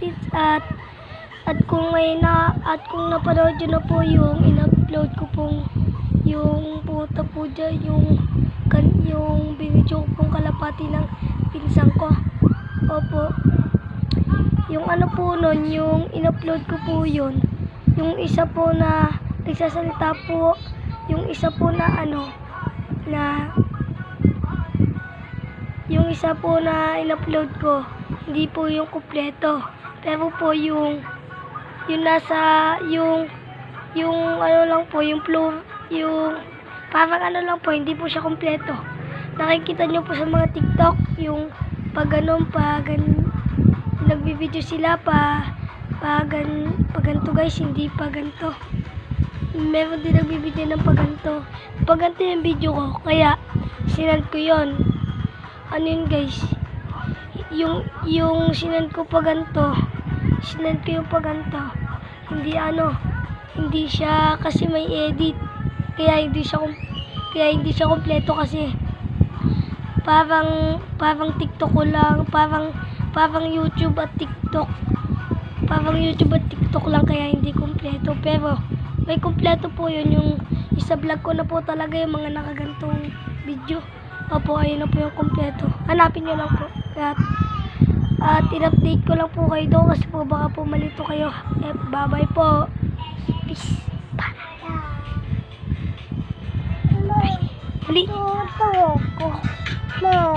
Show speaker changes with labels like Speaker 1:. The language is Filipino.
Speaker 1: updates at kung kung napanood nyo na po yung in-upload ko pong yung puta po dyan, yung binidyo ko pong kalapati ng pinsan ko. Opo. Yung ano po nun, yung in-upload ko po yun. Yung isa po na nagsasalita po, yung isa po na yung isa po na in-upload ko, hindi po yung kumpleto. Pero po yung nasa, yung ano lang po, yung flow, yung parang ano lang po, hindi po siya kumpleto. Nakikita nyo po sa mga TikTok, yung pag nagbibideo sila ganito guys, hindi pa ganito. Meron din nagbibideo ng paganto. Paganto yung video ko, kaya sinend ko yon. Ano yun guys? Yung sinend ko paganto, hindi siya kasi may edit. Kaya hindi siya kompleto kasi parang TikTok ko lang, parang YouTube at TikTok. Lang kaya hindi kompleto. Pero may kompleto po yun, yung isa vlog ko na po talaga yung mga nakagantong video. Opo, ayun na po yung kompleto. Hanapin nyo lang po. At in-update ko lang po kayo doon kasi po baka po malito kayo. Bye-bye po. Peace. Bye. Hali. No.